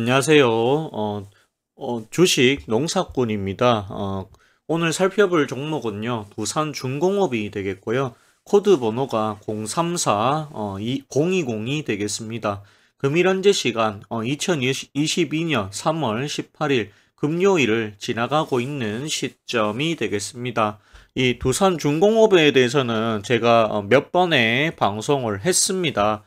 안녕하세요. 주식 농사꾼입니다. 오늘 살펴볼 종목은요, 두산중공업이 되겠고요. 코드 번호가 034, 0202 되겠습니다. 금일 현재 시간, 2022년 3월 18일 금요일을 지나가고 있는 시점이 되겠습니다. 이 두산중공업에 대해서는 제가 몇 번의 방송을 했습니다.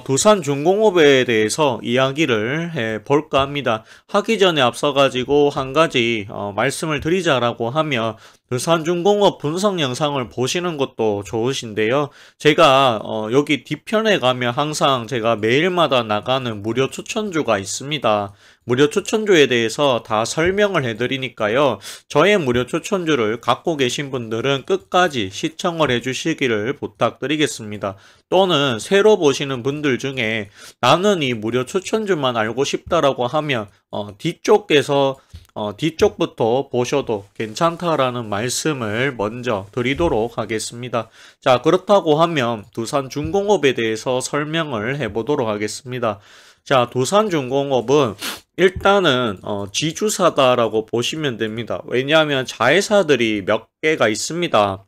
두산중공업에 대해서 이야기를 해볼까 합니다. 하기 전에 앞서가지고 한 가지 말씀을 드리자라고 하면 두산중공업 분석 영상을 보시는 것도 좋으신데요. 제가 여기 뒤편에 가면 항상 제가 매일마다 나가는 무료 추천주가 있습니다. 무료 추천주에 대해서 다 설명을 해드리니까요. 저의 무료 추천주를 갖고 계신 분들은 끝까지 시청을 해주시기를 부탁드리겠습니다. 또는 새로 보시는 분들 중에 나는 이 무료 추천주만 알고 싶다라고 하면 뒤쪽부터 보셔도 괜찮다라는 말씀을 먼저 드리도록 하겠습니다. 자, 그렇다고 하면 두산중공업에 대해서 설명을 해보도록 하겠습니다. 자, 두산중공업은 일단은 지주사다라고 보시면 됩니다. 왜냐하면 자회사들이 몇 개가 있습니다.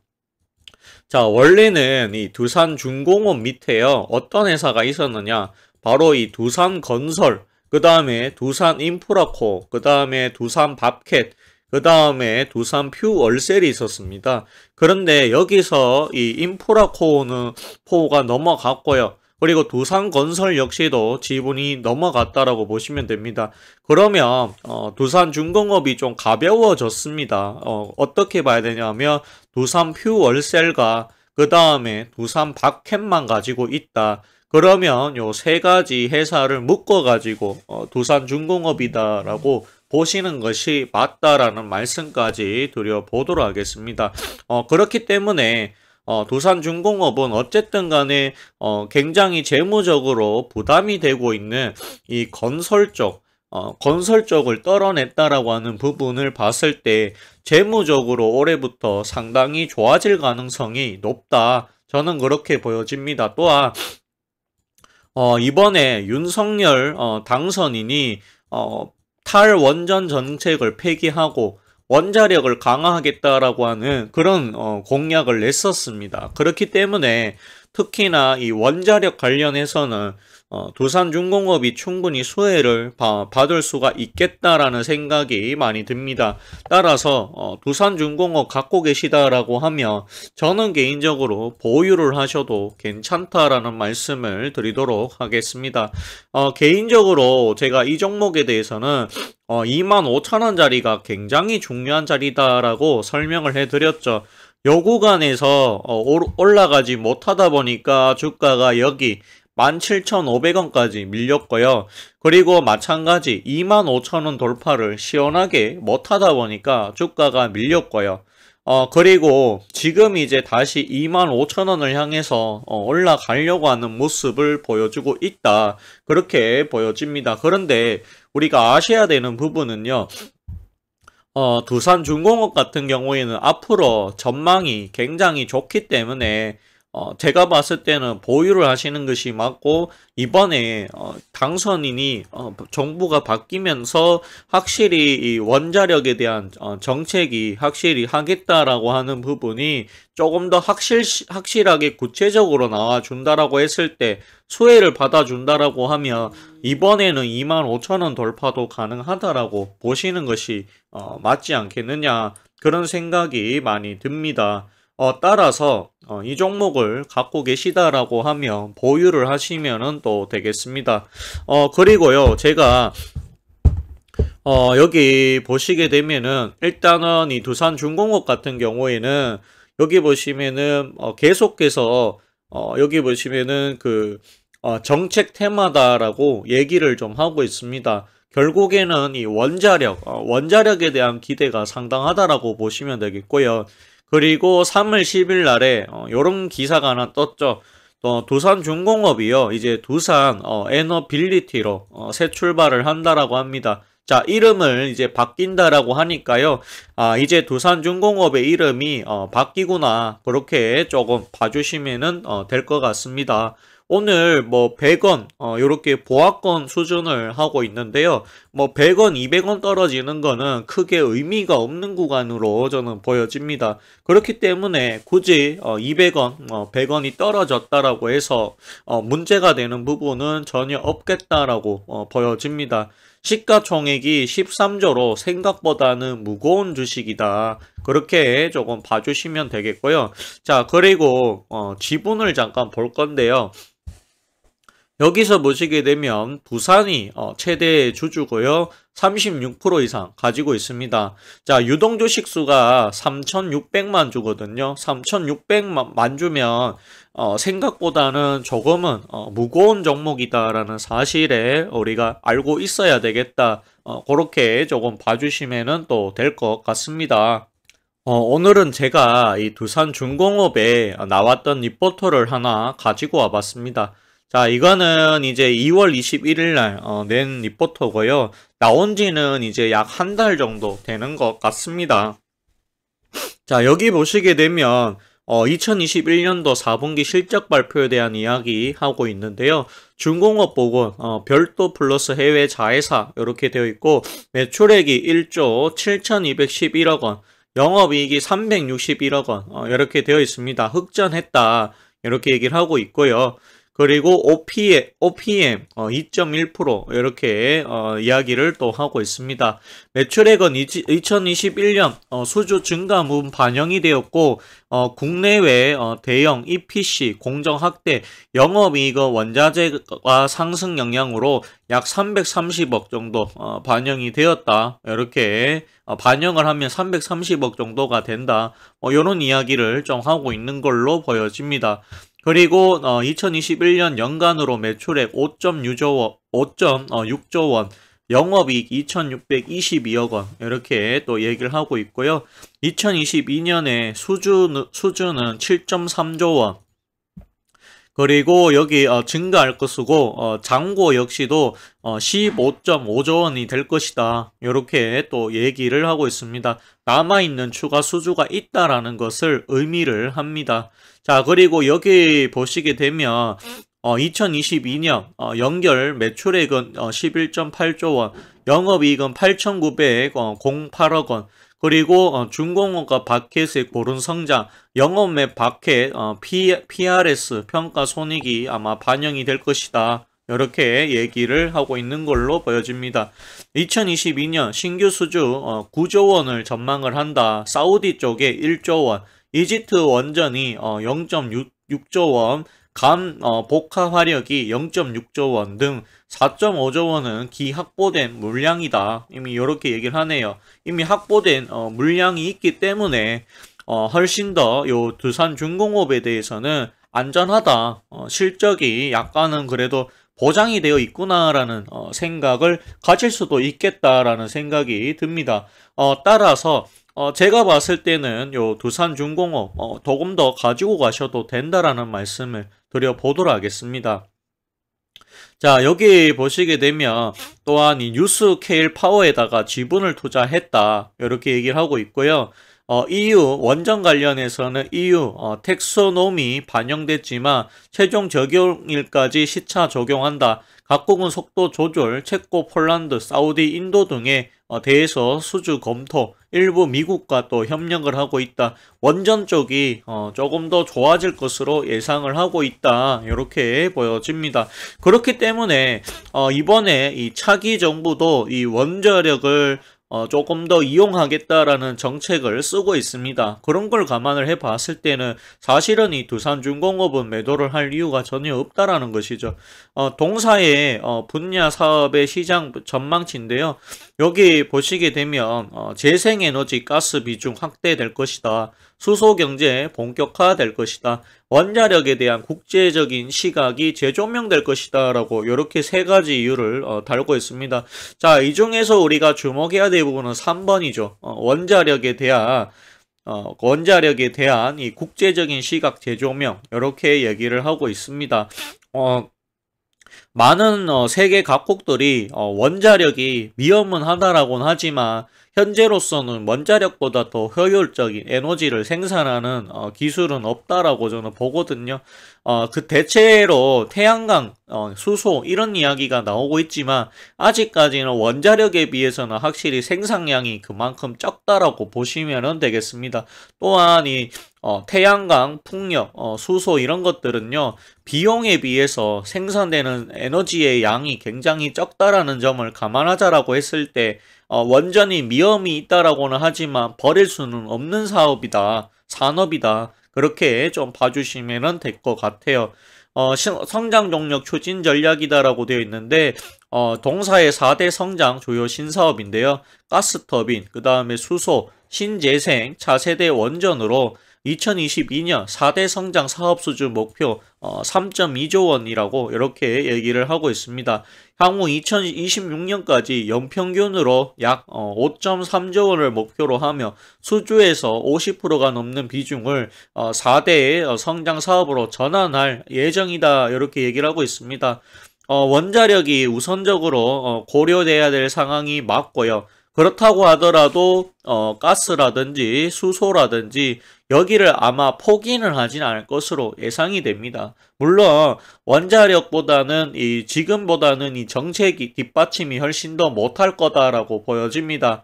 자, 원래는 이 두산중공업 밑에요. 어떤 회사가 있었느냐? 바로 이 두산건설, 그 다음에 두산인프라코, 그 다음에 두산밥캣, 그 다음에 두산퓨얼셀이 있었습니다. 그런데 여기서 이 인프라코가 넘어갔고요. 그리고 두산건설 역시도 지분이 넘어갔다라고 보시면 됩니다. 그러면 두산중공업이 좀 가벼워졌습니다. 어떻게 봐야 되냐면 두산퓨얼셀과 그 다음에 두산밥캣만 가지고 있다. 그러면 요 세 가지 회사를 묶어가지고 두산중공업이다라고 보시는 것이 맞다라는 말씀까지 드려보도록 하겠습니다. 그렇기 때문에 두산중공업은 어쨌든 간에 굉장히 재무적으로 부담이 되고 있는 이 건설 쪽을 떨어냈다라고 하는 부분을 봤을 때 재무적으로 올해부터 상당히 좋아질 가능성이 높다. 저는 그렇게 보여집니다. 또한 이번에 윤석열 당선인이 탈원전 정책을 폐기하고 원자력을 강화하겠다라고 하는 그런 공약을 냈었습니다. 그렇기 때문에 특히나 이 원자력 관련해서는 두산중공업이 충분히 수혜를 받을 수가 있겠다라는 생각이 많이 듭니다. 따라서 두산중공업 갖고 계시다라고 하면 저는 개인적으로 보유를 하셔도 괜찮다라는 말씀을 드리도록 하겠습니다. 개인적으로 제가 이 종목에 대해서는 25,000원짜리가 굉장히 중요한 자리다라고 설명을 해드렸죠. 요 구간에서 올라가지 못하다 보니까 주가가 여기 17,500원까지 밀렸고요. 그리고 마찬가지 25,000원 돌파를 시원하게 못하다 보니까 주가가 밀렸고요. 그리고 지금 이제 다시 25,000원을 향해서 올라가려고 하는 모습을 보여주고 있다. 그렇게 보여집니다. 그런데 우리가 아셔야 되는 부분은요. 두산중공업 같은 경우에는 앞으로 전망이 굉장히 좋기 때문에 제가 봤을 때는 보유를 하시는 것이 맞고, 이번에 당선인이 정부가 바뀌면서 확실히 이 원자력에 대한 정책이 확실히 하겠다라고 하는 부분이 조금 더 확실하게 구체적으로 나와준다라고 했을 때 수혜를 받아준다라고 하면 이번에는 25,000원 돌파도 가능하다라고 보시는 것이 맞지 않겠느냐, 그런 생각이 많이 듭니다. 따라서 이 종목을 갖고 계시다라고 하면 보유를 하시면은 또 되겠습니다. 그리고요, 제가 여기 보시게 되면은 일단은 이 두산중공업 같은 경우에는 여기 보시면은 계속해서 여기 보시면은 그 정책 테마다라고 얘기를 좀 하고 있습니다. 결국에는 이 원자력에 대한 기대가 상당하다라고 보시면 되겠고요. 그리고 3월 10일 날에 요런 기사가 하나 떴죠. 두산중공업이요, 이제 두산 에너빌리티로 새 출발을 한다라고 합니다. 자, 이름을 이제 바뀐다라고 하니까요. 이제 두산중공업의 이름이 바뀌구나, 그렇게 조금 봐주시면은 될 것 같습니다. 오늘 뭐 100원 요렇게 보합권 수준을 하고 있는데요. 뭐 100원, 200원 떨어지는 거는 크게 의미가 없는 구간으로 저는 보여집니다. 그렇기 때문에 굳이 200원, 100원이 떨어졌다라고 해서 문제가 되는 부분은 전혀 없겠다라고 보여집니다. 시가총액이 13조로 생각보다는 무거운 주식이다. 그렇게 조금 봐주시면 되겠고요. 자, 그리고 지분을 잠깐 볼 건데요. 여기서 보시게 되면 두산이 최대 주주고요. 36% 이상 가지고 있습니다. 자, 유동주식 수가 3,600만 주거든요. 3,600만 주면 생각보다는 조금은 무거운 종목이다라는 사실에 우리가 알고 있어야 되겠다. 그렇게 조금 봐주시면 또 될 것 같습니다. 오늘은 제가 이 두산중공업에 나왔던 리포터를 하나 가지고 와봤습니다. 자, 이거는 이제 2월 21일 날 낸 리포터고요. 나온 지는 이제 약 한 달 정도 되는 것 같습니다. 자, 여기 보시게 되면 2021년도 4분기 실적 발표에 대한 이야기 하고 있는데요. 중공업 보건 별도 플러스 해외 자회사 이렇게 되어 있고 매출액이 1조 7,211억 원, 영업이익이 361억 원 이렇게 되어 있습니다. 흑전했다 이렇게 얘기를 하고 있고요. 그리고 OPM 2.1% 이렇게 이야기를 또 하고 있습니다. 매출액은 2021년 수주 증가분 반영이 되었고 국내외 대형 EPC 공정 확대, 영업이익은 원자재가 상승 영향으로 약 330억 정도 반영이 되었다. 이렇게 반영을 하면 330억 정도가 된다. 이런 이야기를 좀 하고 있는 걸로 보여집니다. 그리고 2021년 연간으로 매출액 5.6조 원, 영업이익 2,622억 원 이렇게 또 얘기를 하고 있고요. 2022년에 수주는 7.3조 원. 그리고 여기 증가할 것이고 잔고 역시도 15.5조 원이 될 것이다. 이렇게 또 얘기를 하고 있습니다. 남아있는 추가 수주가 있다라는 것을 의미를 합니다. 자, 그리고 여기 보시게 되면 2022년 연결 매출액은 11.8조 원, 영업이익은 8,908억 원, 그리고 중공업과 바켓의 고른 성장, 영업맵 바켓, PRS 평가 손익이 아마 반영이 될 것이다. 이렇게 얘기를 하고 있는 걸로 보여집니다. 2022년 신규 수주 9조 원을 전망을 한다. 사우디 쪽에 1조 원, 이집트 원전이 0.6조 원, 복화 화력이 0.6조 원 등 4.5조 원은 기확보된 물량이다. 이미 이렇게 얘기를 하네요. 이미 확보된 물량이 있기 때문에 훨씬 더 요 두산중공업에 대해서는 안전하다. 실적이 약간은 그래도 보장이 되어 있구나라는 생각을 가질 수도 있겠다라는 생각이 듭니다. 따라서 제가 봤을 때는 요 두산중공업 조금 더 가지고 가셔도 된다라는 말씀을 드려보도록 하겠습니다. 자, 여기 보시게 되면 또한 이 뉴스케일 파워에다가 지분을 투자했다. 이렇게 얘기를 하고 있고요. EU 원전 관련해서는 EU 텍소노미 반영됐지만 최종 적용일까지 시차 적용한다. 각국은 속도 조절, 체코, 폴란드, 사우디, 인도 등에 대해서 수주 검토, 일부 미국과 또 협력을 하고 있다. 원전 쪽이 조금 더 좋아질 것으로 예상을 하고 있다. 이렇게 보여집니다. 그렇기 때문에 이번에 이 차기 정부도 이 원자력을 조금 더 이용하겠다라는 정책을 쓰고 있습니다. 그런 걸 감안을 해 봤을 때는 사실은 이 두산중공업은 매도를 할 이유가 전혀 없다라는 것이죠. 동사의 분야 사업의 시장 전망치인데요. 여기 보시게 되면 재생에너지 가스 비중 확대될 것이다. 수소경제 본격화될 것이다. 원자력에 대한 국제적인 시각이 재조명될 것이다 라고 이렇게 세 가지 이유를 달고 있습니다. 자, 이 중에서 우리가 주목해야 될 부분은 3번이죠. 원자력에 대한 이 국제적인 시각 재조명 이렇게 얘기를 하고 있습니다. 많은 세계 각국들이 원자력이 위험은 하다라고는 하지만 현재로서는 원자력보다 더 효율적인 에너지를 생산하는 기술은 없다라고 저는 보거든요. 그 대체로 태양광, 수소 이런 이야기가 나오고 있지만 아직까지는 원자력에 비해서는 확실히 생산량이 그만큼 적다라고 보시면 되겠습니다. 또한 이 태양광, 풍력, 수소 이런 것들은요, 비용에 비해서 생산되는 에너지의 양이 굉장히 적다라는 점을 감안하자라고 했을 때, 원전이 위험이 있다라고는 하지만 버릴 수는 없는 사업이다, 산업이다. 그렇게 좀 봐주시면 될 것 같아요. 성장 동력 추진 전략이다라고 되어 있는데, 동사의 4대 성장 주요 신사업인데요. 가스터빈, 그 다음에 수소, 신재생, 차세대 원전으로 2022년 4대 성장 사업 수준 목표 3.2조 원이라고 이렇게 얘기를 하고 있습니다. 향후 2026년까지 연평균으로 약 5.3조 원을 목표로 하며 수주에서 50%가 넘는 비중을 4대 성장 사업으로 전환할 예정이다 이렇게 얘기를 하고 있습니다. 원자력이 우선적으로 고려돼야 될 상황이 맞고요. 그렇다고 하더라도 가스라든지 수소라든지 여기를 아마 포기는 하진 않을 것으로 예상이 됩니다. 물론 원자력보다는 지금보다는 이 정책이 뒷받침이 훨씬 더 못할 거다라고 보여집니다.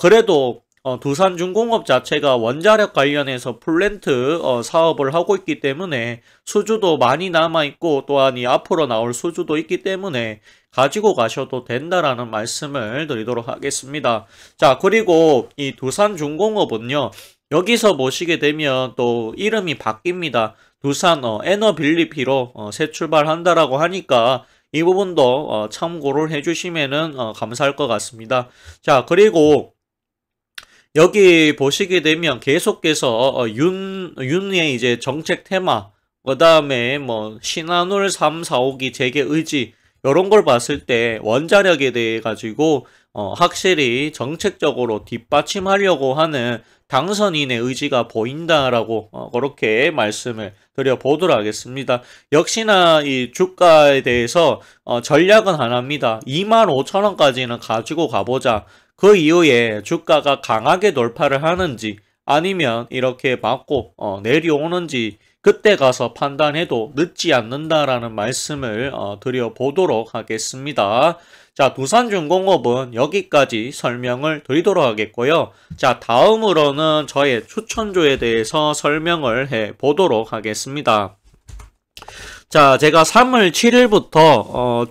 그래도 두산중공업 자체가 원자력 관련해서 플랜트 사업을 하고 있기 때문에 수주도 많이 남아있고 또한 이 앞으로 나올 수주도 있기 때문에 가지고 가셔도 된다라는 말씀을 드리도록 하겠습니다. 자, 그리고 이 두산중공업은요, 여기서 보시게 되면 또 이름이 바뀝니다. 두산 에너빌리피로 새 출발한다라고 하니까 이 부분도 참고를 해주시면은 감사할 것 같습니다. 자, 그리고 여기 보시게 되면 계속해서 윤의 이제 정책 테마, 그 다음에 뭐 신한울 3, 4호기 재개 의지 이런 걸 봤을 때 원자력에 대해 가지고 확실히 정책적으로 뒷받침하려고 하는 당선인의 의지가 보인다라고 그렇게 말씀을 드려보도록 하겠습니다. 역시나 이 주가에 대해서 전략은 하나입니다. 25,000원까지는 가지고 가보자. 그 이후에 주가가 강하게 돌파를 하는지 아니면 이렇게 맞고 내려오는지 그때 가서 판단해도 늦지 않는다라는 말씀을 드려보도록 하겠습니다. 자, 두산중공업은 여기까지 설명을 드리도록 하겠고요. 자, 다음으로는 저의 추천주에 대해서 설명을 해보도록 하겠습니다. 자, 제가 3월 7일부터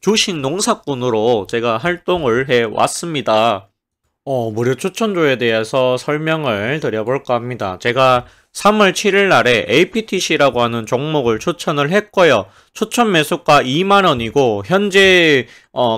주식 농사꾼으로 제가 활동을 해왔습니다. 무료 추천주에 대해서 설명을 드려볼까 합니다. 제가 3월 7일 날에 APTC라고 하는 종목을 추천을 했고요. 추천 매수가 2만원이고 현재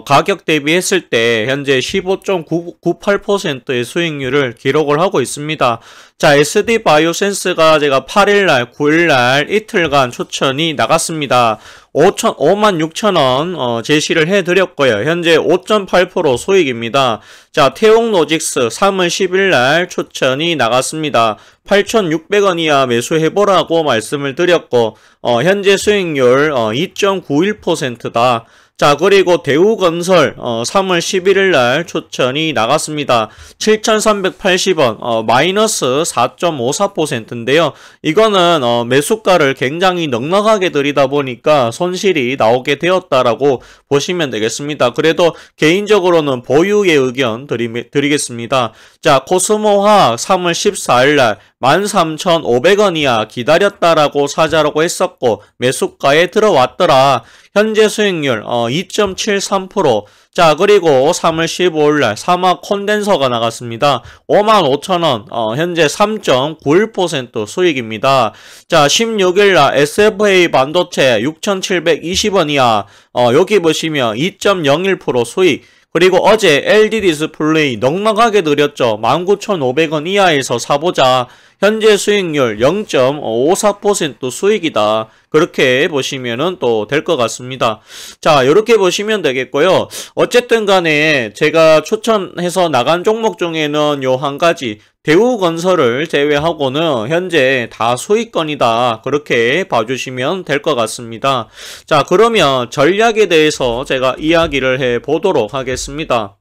가격 대비했을 때 현재 15.98%의 수익률을 기록을 하고 있습니다. 자, SD바이오센스가 제가 8일날, 9일날 이틀간 추천이 나갔습니다. 56,000원 제시를 해드렸고요. 현재 5.8% 수익입니다. 자, 태용로직스 3월 10일날 추천이 나갔습니다. 8,600원 이하 매수해보라고 말씀을 드렸고 현재 수익률 2.91%다. 자, 그리고 대우건설 3월 11일날 추천이 나갔습니다. 7,380원 마이너스 4.54%인데요. 이거는 매수가를 굉장히 넉넉하게 들이다 보니까 손실이 나오게 되었다라고 보시면 되겠습니다. 그래도 개인적으로는 보유의 의견 드리겠습니다. 자, 코스모화학 3월 14일날 13,500원 이하 기다렸다라고 사자라고 했었고 매수가에 들어왔더라. 현재 수익률 2.73%. 자, 그리고 3월 15일날 사막 콘덴서가 나갔습니다. 55,000원 현재 3.91% 수익입니다. 자, 16일날 SFA 반도체 6,720원 이하 여기 보시면 2.01% 수익. 그리고 어제 LD 디스플레이 넉넉하게 드렸죠. 19,500원 이하에서 사보자. 현재 수익률 0.54% 수익이다. 그렇게 보시면은 또 될 것 같습니다. 자, 이렇게 보시면 되겠고요. 어쨌든 간에 제가 추천해서 나간 종목 중에는 요 한 가지 대우건설을 제외하고는 현재 다 수익권이다. 그렇게 봐주시면 될 것 같습니다. 자, 그러면 전략에 대해서 제가 이야기를 해 보도록 하겠습니다.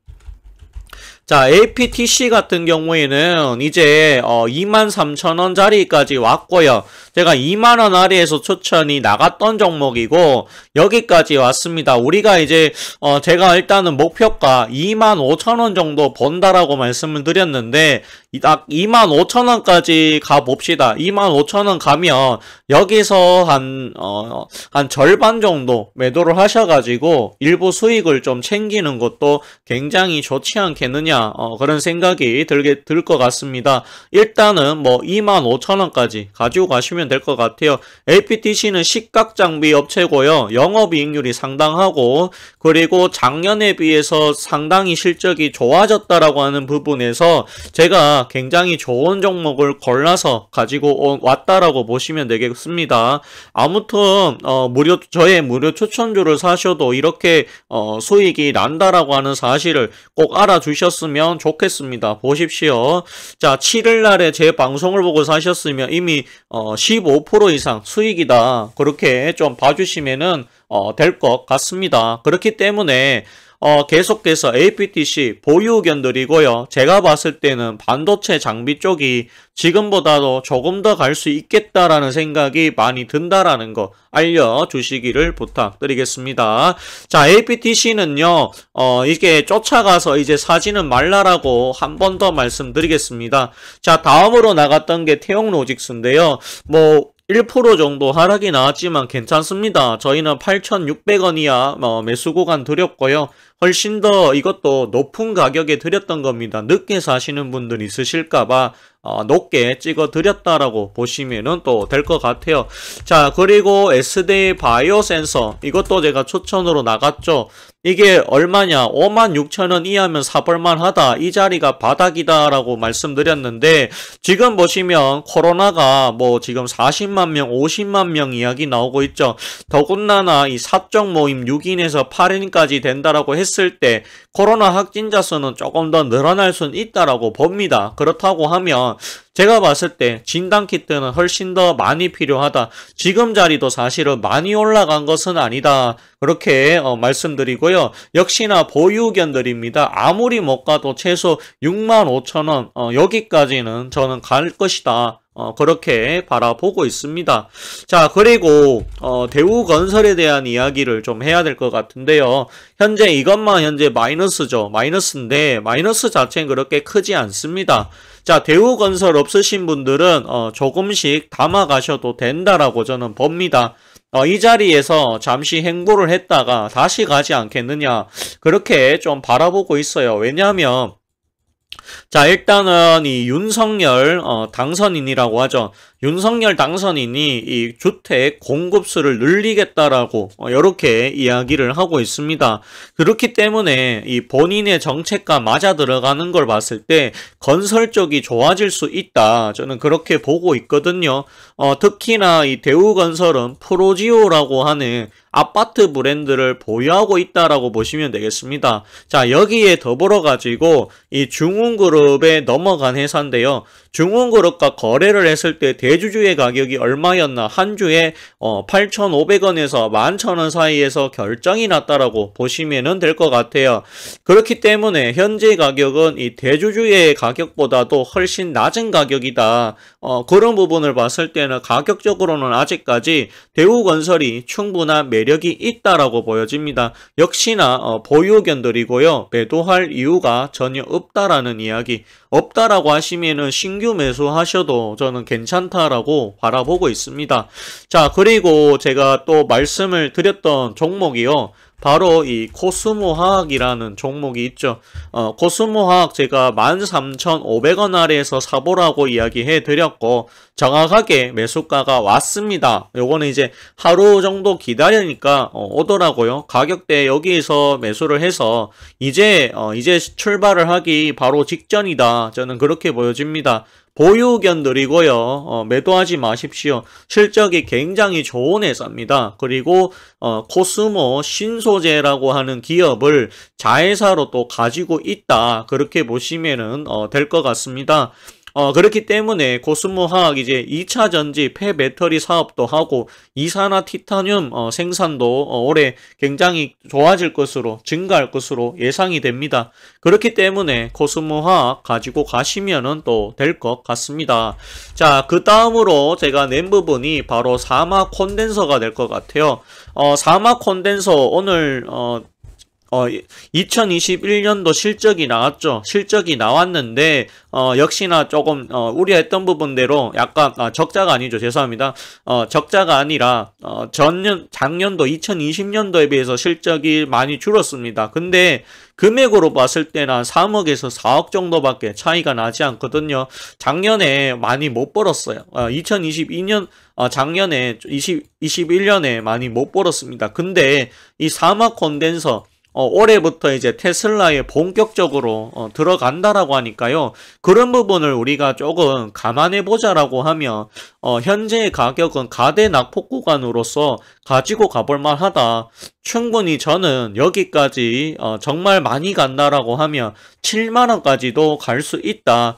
자, APTC 같은 경우에는 이제 23,000원짜리까지 왔고요. 제가 2만원 아래에서 추천이 나갔던 종목이고 여기까지 왔습니다. 우리가 이제 제가 일단은 목표가 25,000원 정도 번다라고 말씀을 드렸는데 딱 25,000원까지 가봅시다. 25,000원 가면 여기서 한 절반 정도 매도를 하셔가지고 일부 수익을 좀 챙기는 것도 굉장히 좋지 않겠느냐 그런 생각이 들 것 같습니다. 일단은 뭐 25,000원까지 가지고 가시면 될 것 같아요. APTC는 식각장비 업체고요. 영업이익률이 상당하고 그리고 작년에 비해서 상당히 실적이 좋아졌다라고 하는 부분에서 제가 굉장히 좋은 종목을 골라서 가지고 왔다라고 보시면 되겠습니다. 아무튼 저의 무료 추천주를 사셔도 이렇게 수익이 난다라고 하는 사실을 꼭 알아주셨으면 좋겠습니다. 보십시오. 자, 7일날에 제 방송을 보고 사셨으면 이미 15% 이상 수익이다. 그렇게 좀 봐주시면은 될 것 같습니다. 그렇기 때문에 계속해서 APTC 보유 의견들이고요. 제가 봤을 때는 반도체 장비 쪽이 지금보다도 조금 더 갈 수 있겠다라는 생각이 많이 든다라는 거 알려주시기를 부탁드리겠습니다. 자, APTC는요, 이게 쫓아가서 이제 사지는 말라라고 한 번 더 말씀드리겠습니다. 자, 다음으로 나갔던 게 태용로직스인데요. 뭐, 1% 정도 하락이 나왔지만 괜찮습니다. 저희는 8,600원 이하 매수 구간 드렸고요. 훨씬 더 이것도 높은 가격에 드렸던 겁니다. 늦게 사시는 분들 있으실까봐 높게 찍어 드렸다라고 보시면은 또 될 것 같아요. 자, 그리고 SDA 바이오 센서 이것도 제가 추천으로 나갔죠. 이게 얼마냐? 56,000원 이하면 사볼만 하다. 이 자리가 바닥이다 라고 말씀드렸는데 지금 보시면 코로나가 뭐 지금 40만 명, 50만 명 이야기 나오고 있죠. 더군다나 이 사적 모임 6인에서 8인까지 된다라고 했을 때 코로나 확진자 수는 조금 더 늘어날 수는 있다라고 봅니다. 그렇다고 하면 제가 봤을 때 진단키트는 훨씬 더 많이 필요하다. 지금 자리도 사실은 많이 올라간 것은 아니다. 그렇게 말씀드리고요. 역시나 보유 의견들입니다. 아무리 못 가도 최소 65,000원 여기까지는 저는 갈 것이다. 그렇게 바라보고 있습니다. 자, 그리고 대우건설에 대한 이야기를 좀 해야 될 것 같은데요. 현재 이것만 현재 마이너스죠. 마이너스인데 마이너스 자체는 그렇게 크지 않습니다. 자, 대우건설 없으신 분들은 조금씩 담아 가셔도 된다라고 저는 봅니다. 이 자리에서 잠시 행보를 했다가 다시 가지 않겠느냐 그렇게 좀 바라보고 있어요. 왜냐하면 자, 일단은 이 윤석열 당선인이라고 하죠. 윤석열 당선인이 이 주택 공급수를 늘리겠다라고 이렇게 이야기를 하고 있습니다. 그렇기 때문에 이 본인의 정책과 맞아 들어가는 걸 봤을 때 건설 쪽이 좋아질 수 있다. 저는 그렇게 보고 있거든요. 특히나 이 대우건설은 프로지오라고 하는 아파트 브랜드를 보유하고 있다라고 보시면 되겠습니다. 자, 여기에 더불어 가지고 이 중흥그룹에 넘어간 회사인데요. 중흥그룹과 거래를 했을 때 대주주의 가격이 얼마였나? 한 주에 8,500원에서 11,000원 사이에서 결정이 났다라고 보시면 될 것 같아요. 그렇기 때문에 현재 가격은 이 대주주의 가격보다도 훨씬 낮은 가격이다. 그런 부분을 봤을 때는 가격적으로는 아직까지 대우건설이 충분한 매력이 있다라고 보여집니다. 역시나 보유 의견들이고요. 매도할 이유가 전혀 없다라는 이야기. 없다라고 하시면은 신규 매수하셔도 저는 괜찮다라고 바라보고 있습니다. 자, 그리고 제가 또 말씀을 드렸던 종목이요. 바로 이 코스모화학이라는 종목이 있죠. 코스모화학 제가 13,500원 아래에서 사보라고 이야기해 드렸고 정확하게 매수가가 왔습니다. 요거는 이제 하루 정도 기다리니까 오더라고요. 가격대 여기에서 매수를 해서 이제 출발을 하기 바로 직전이다. 저는 그렇게 보여집니다. 보유견들이고요. 매도하지 마십시오. 실적이 굉장히 좋은 회사입니다. 그리고 코스모 신소재라고 하는 기업을 자회사로 또 가지고 있다. 그렇게 보시면은 될 것 같습니다. 그렇기 때문에 코스모화학 이제 2차 전지 폐배터리 사업도 하고 이산화 티타늄 생산도 올해 굉장히 좋아질 것으로 증가할 것으로 예상이 됩니다. 그렇기 때문에 코스모화학 가지고 가시면은 또 될 것 같습니다. 자, 그 다음으로 제가 낸 부분이 바로 사마 콘덴서가 될 것 같아요. 사마 콘덴서 오늘 2021년도 실적이 나왔죠. 실적이 나왔는데 역시나 조금 우려했던 부분대로 약간 적자가 아니죠. 죄송합니다. 적자가 아니라 작년도 2020년도에 비해서 실적이 많이 줄었습니다. 근데 금액으로 봤을 때는 한 3억에서 4억 정도밖에 차이가 나지 않거든요. 작년에 많이 못 벌었어요. 2022년 작년에 2021년에 많이 못 벌었습니다. 근데 이 사마 콘덴서 올해부터 이제 테슬라에 본격적으로 들어간다라고 하니까요. 그런 부분을 우리가 조금 감안해 보자라고 하면 현재의 가격은 가대 낙폭 구간으로서 가지고 가볼 만하다. 충분히 저는 여기까지 정말 많이 간다라고 하면 7만원까지도 갈 수 있다.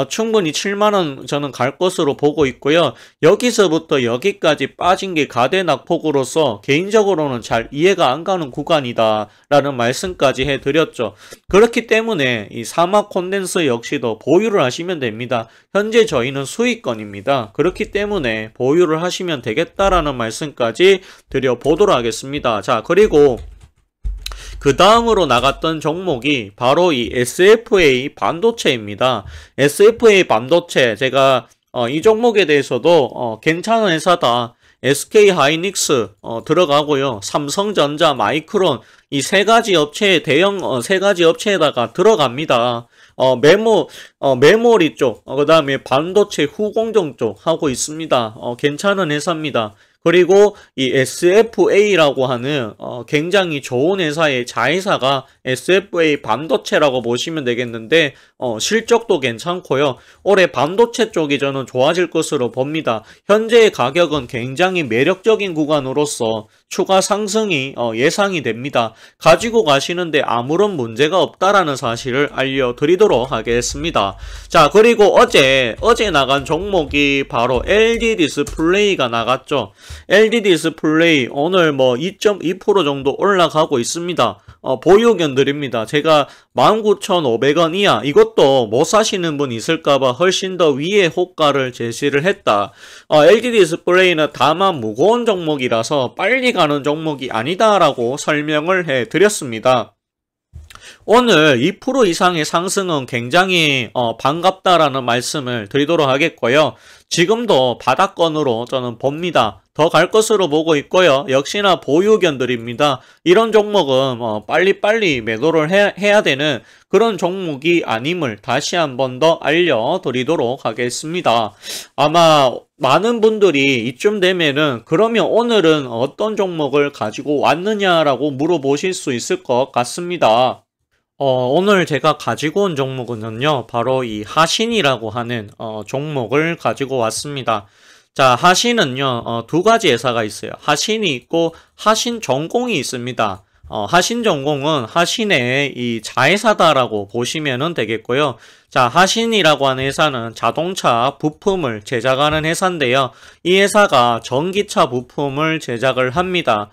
충분히 7만원 저는 갈 것으로 보고 있고요. 여기서부터 여기까지 빠진 게 가대 낙폭으로서 개인적으로는 잘 이해가 안 가는 구간이다 라는 말씀까지 해드렸죠. 그렇기 때문에 이 사마 콘덴서 역시도 보유를 하시면 됩니다. 현재 저희는 수익권입니다. 그렇기 때문에 보유를 하시면 되겠다라는 말씀까지 드려보도록 하겠습니다. 자, 그리고 그 다음으로 나갔던 종목이 바로 이 SFA 반도체입니다. SFA 반도체 제가 이 종목에 대해서도 괜찮은 회사다. SK 하이닉스 들어가고요. 삼성전자, 마이크론 이 세 가지 업체에 세 가지 업체에다가 들어갑니다. 메모리 쪽, 그 다음에 반도체 후공정 쪽 하고 있습니다. 괜찮은 회사입니다. 그리고 이 SFA라고 하는 굉장히 좋은 회사의 자회사가 SFA 반도체라고 보시면 되겠는데 실적도 괜찮고요. 올해 반도체 쪽이 저는 좋아질 것으로 봅니다. 현재의 가격은 굉장히 매력적인 구간으로서 추가 상승이 예상이 됩니다. 가지고 가시는데 아무런 문제가 없다라는 사실을 알려드리도록 하겠습니다. 자, 그리고 어제 나간 종목이 바로 LG 디스플레이가 나갔죠. LG 디스플레이 오늘 2.2% 정도 올라가고 있습니다. 보유견들입니다. 제가 19,500원 이하 이것도 못 사시는 분 있을까봐 훨씬 더 위의 호가를 제시를 했다. LG 디스플레이는 다만 무거운 종목이라서 빨리 가는 종목이 아니다라고 설명을 해드렸습니다. 오늘 2% 이상의 상승은 굉장히 반갑다라는 말씀을 드리도록 하겠고요. 지금도 바닥권으로 저는 봅니다. 더 갈 것으로 보고 있고요. 역시나 보유견들입니다. 이런 종목은 빨리빨리 매도를 해야 되는 그런 종목이 아님을 다시 한 번 더 알려드리도록 하겠습니다. 아마 많은 분들이 이쯤 되면은 그러면 오늘은 어떤 종목을 가지고 왔느냐라고 물어보실 수 있을 것 같습니다. 오늘 제가 가지고 온 종목은요, 바로 이 하신이라고 하는 종목을 가지고 왔습니다. 자, 하신은요, 두 가지 회사가 있어요. 하신이 있고 하신전공이 있습니다. 하신전공은 하신의 이 자회사다라고 보시면 되겠고요. 자, 하신이라고 하는 회사는 자동차 부품을 제작하는 회사인데요. 이 회사가 전기차 부품을 제작을 합니다.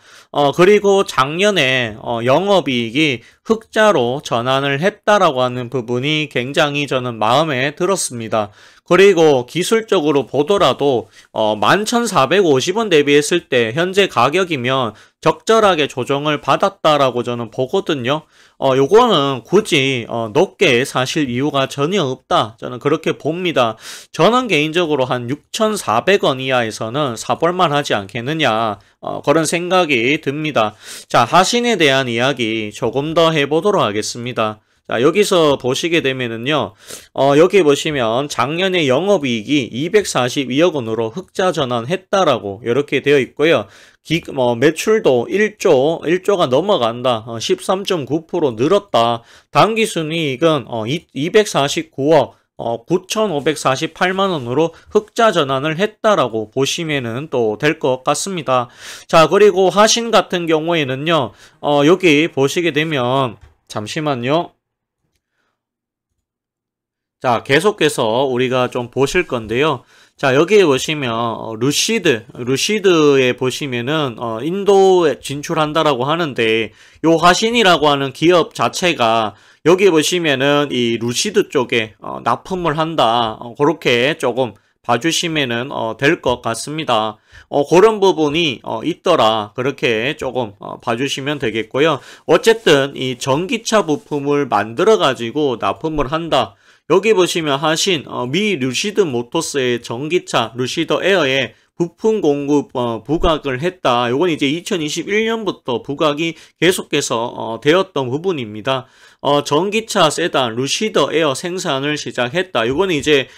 그리고 작년에 영업이익이 흑자로 전환을 했다라고 하는 부분이 굉장히 저는 마음에 들었습니다. 그리고 기술적으로 보더라도 11,450원 대비했을 때 현재 가격이면 적절하게 조정을 받았다라고 저는 보거든요. 요거는 굳이 높게 사실 이유가 전혀 없다. 저는 그렇게 봅니다. 저는 개인적으로 한 6,400원 이하에서는 사볼만 하지 않겠느냐. 그런 생각이 듭니다. 자, 하신에 대한 이야기 조금 더 해보도록 하겠습니다. 자, 여기서 보시게 되면은요, 여기 보시면 작년에 영업이익이 242억 원으로 흑자 전환했다라고 이렇게 되어 있고요. 매출도 1조가 넘어간다. 13.9% 늘었다. 당기순이익은 249억. 9,548만 원으로 흑자 전환을 했다라고 보시면은 또 될 것 같습니다. 자, 그리고 하신 같은 경우에는요, 여기 보시게 되면, 잠시만요. 자, 계속해서 우리가 좀 보실 건데요. 자, 여기에 보시면 루시드에 보시면은 인도에 진출한다라고 하는데, 요 화신이라고 하는 기업 자체가 여기 보시면은 이 루시드 쪽에 납품을 한다. 그렇게 조금 봐주시면은 될 것 같습니다. 그런 부분이 있더라. 그렇게 조금 봐주시면 되겠고요. 어쨌든 이 전기차 부품을 만들어 가지고 납품을 한다. 여기 보시면 하신 미 루시드 모터스의 전기차 루시드 에어에 부품 공급 부각을 했다. 요건 이제 2021년부터 부각이 계속해서 되었던 부분입니다. 전기차 세단 루시드 에어 생산을 시작했다. 요건 이제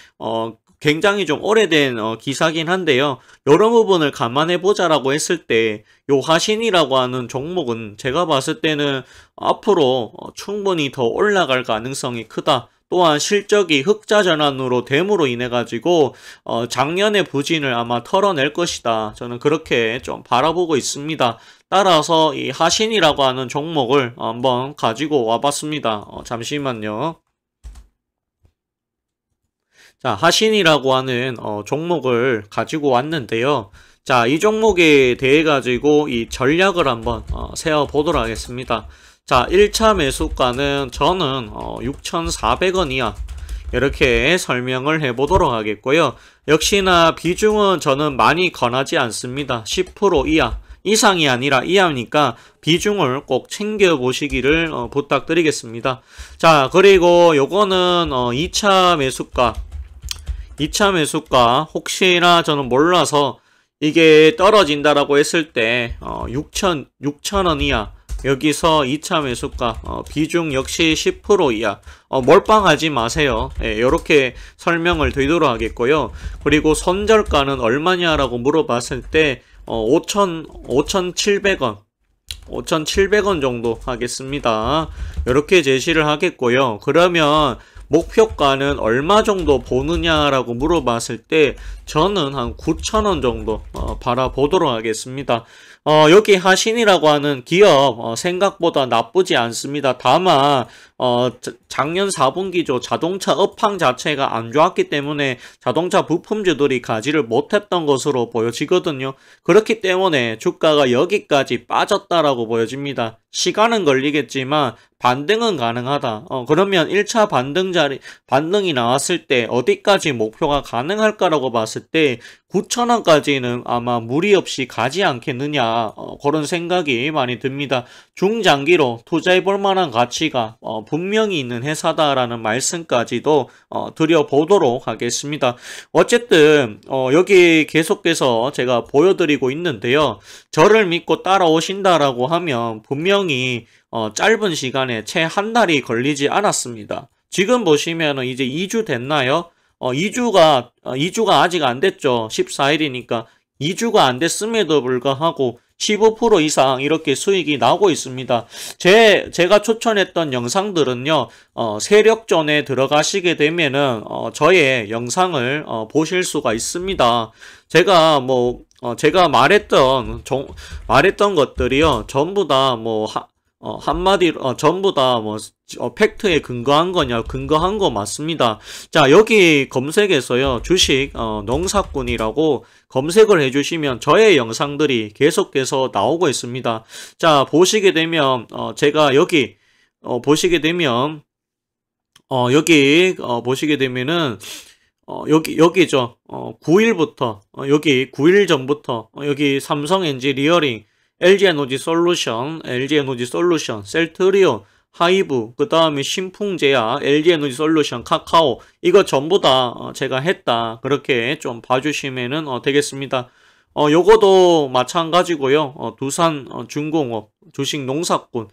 굉장히 좀 오래된 기사긴 한데요. 이런 부분을 감안해 보자라고 했을 때 요 화신이라고 하는 종목은 제가 봤을 때는 앞으로 충분히 더 올라갈 가능성이 크다. 또한 실적이 흑자 전환으로 됨으로 인해 가지고 작년의 부진을 아마 털어낼 것이다. 저는 그렇게 좀 바라보고 있습니다. 따라서 이 하신이라고 하는 종목을 한번 가지고 와봤습니다. 잠시만요. 자, 하신이라고 하는 종목을 가지고 왔는데요. 자, 이 종목에 대해 가지고 이 전략을 한번 세워보도록 하겠습니다. 자, 1차 매수가는 저는 6,400원 이하 이렇게 설명을 해보도록 하겠고요. 역시나 비중은 저는 많이 권하지 않습니다. 10% 이하 이상이 아니라 이하니까 비중을 꼭 챙겨보시기를 부탁드리겠습니다. 자, 그리고 요거는 2차 매수가 혹시나 저는 몰라서 이게 떨어진다라고 했을 때 6,000원 이하 여기서 2차 매수가 비중 역시 10% 이하 몰빵하지 마세요. 예, 이렇게 설명을 드리도록 하겠고요. 그리고 손절가는 얼마냐라고 물어봤을 때 5,700원 정도 하겠습니다. 이렇게 제시를 하겠고요. 그러면 목표가는 얼마 정도 보느냐라고 물어봤을 때 저는 한 9,000원 정도 바라보도록 하겠습니다. 여기 하신이라고 하는 기업 생각보다 나쁘지 않습니다. 다만 작년 4분기죠. 자동차 업황 자체가 안 좋았기 때문에 자동차 부품주들이 가지를 못했던 것으로 보여지거든요. 그렇기 때문에 주가가 여기까지 빠졌다라고 보여집니다. 시간은 걸리겠지만 반등은 가능하다. 그러면 1차 반등이 나왔을 때 어디까지 목표가 가능할까라고 봤을 때 9,000원까지는 아마 무리 없이 가지 않겠느냐 그런 생각이 많이 듭니다. 중장기로 투자해 볼 만한 가치가 분명히 있는 회사다라는 말씀까지도 드려보도록 하겠습니다. 어쨌든 여기 계속해서 제가 보여드리고 있는데요. 저를 믿고 따라오신다라고 하면 분명히 짧은 시간에 채 한 달이 걸리지 않았습니다. 지금 보시면 이제 2주 됐나요? 2주가 아직 안 됐죠. 14일이니까 2주가 안 됐음에도 불구하고 15% 이상 이렇게 수익이 나고 있습니다. 제가 추천했던 영상들은요, 세력전에 들어가시게 되면은, 저의 영상을, 보실 수가 있습니다. 제가 말했던 것들이요, 전부 다 한마디로 전부 다 팩트에 근거한 거 맞습니다. 자, 여기 검색에서요 주식 농사꾼이라고 검색을 해주시면 저의 영상들이 계속해서 나오고 있습니다. 자, 보시게 되면 제가 여기 보시게 되면은 여기죠. 9일부터 여기 9일 전부터 여기 삼성 엔지 리어링 LG에너지 솔루션, 셀트리온, 하이브, 그 다음에 신풍제야, LG에너지 솔루션, 카카오 이거 전부 다 제가 했다. 그렇게 좀 봐주시면은 되겠습니다. 요거도 마찬가지고요. 두산 중공업, 주식 농사꾼.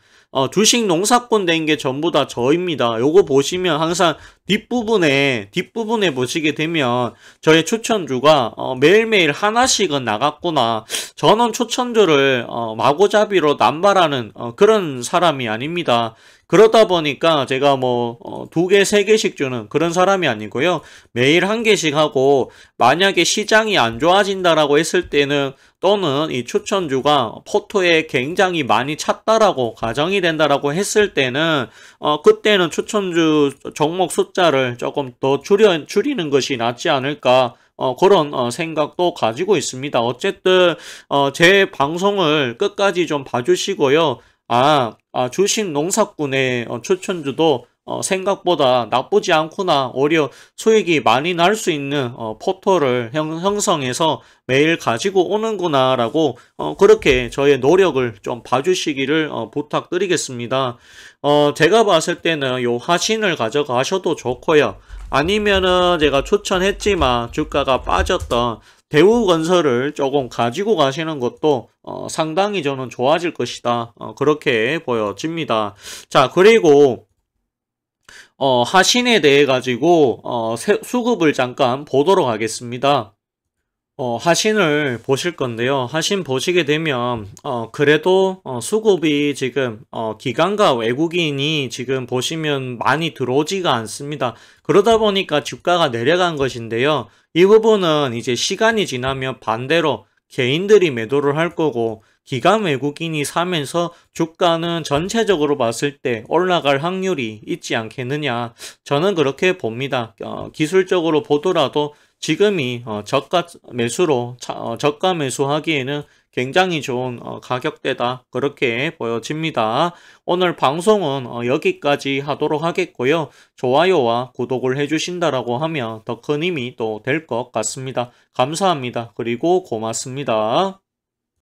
주식 농사꾼 된 게 전부 다 저입니다. 요거 보시면 항상 뒷부분에 보시게 되면 저의 추천주가 매일매일 하나씩은 나갔구나. 저는 추천주를 마구잡이로 남발하는 그런 사람이 아닙니다. 그러다 보니까 제가 뭐 2개, 3개씩 주는 그런 사람이 아니고요. 매일 1개씩 하고 만약에 시장이 안 좋아진다라고 했을 때는 또는 이 추천주가 포토에 굉장히 많이 찼다라고 가정이 된다라고 했을 때는 그때는 추천주 종목 숫자를 조금 더 줄이는 것이 낫지 않을까 그런 생각도 가지고 있습니다. 어쨌든 제 방송을 끝까지 좀 봐주시고요. 주식 농사꾼의 추천주도 생각보다 나쁘지 않구나. 오히려 수익이 많이 날 수 있는 포털을 형성해서 매일 가지고 오는구나 라고 그렇게 저의 노력을 좀 봐주시기를 부탁드리겠습니다. 제가 봤을 때는 요 화신을 가져가셔도 좋고요. 아니면은 제가 추천했지만 주가가 빠졌던 대우건설을 조금 가지고 가시는 것도 상당히 저는 좋아질 것이다. 그렇게 보여집니다. 자, 그리고 하신에 대해 가지고 수급을 잠깐 보도록 하겠습니다. 하신을 보실 건데요. 하신 보시게 되면 그래도 수급이 지금 기관과 외국인이 지금 보시면 많이 들어오지가 않습니다. 그러다 보니까 주가가 내려간 것인데요. 이 부분은 이제 시간이 지나면 반대로 개인들이 매도를 할 거고 기관 외국인이 사면서 주가는 전체적으로 봤을 때 올라갈 확률이 있지 않겠느냐. 저는 그렇게 봅니다. 기술적으로 보더라도 지금이 저가 매수하기에는 굉장히 좋은 가격대다. 그렇게 보여집니다. 오늘 방송은 여기까지 하도록 하겠고요. 좋아요와 구독을 해주신다라고 하면 더 큰 힘이 또 될 것 같습니다. 감사합니다. 그리고 고맙습니다.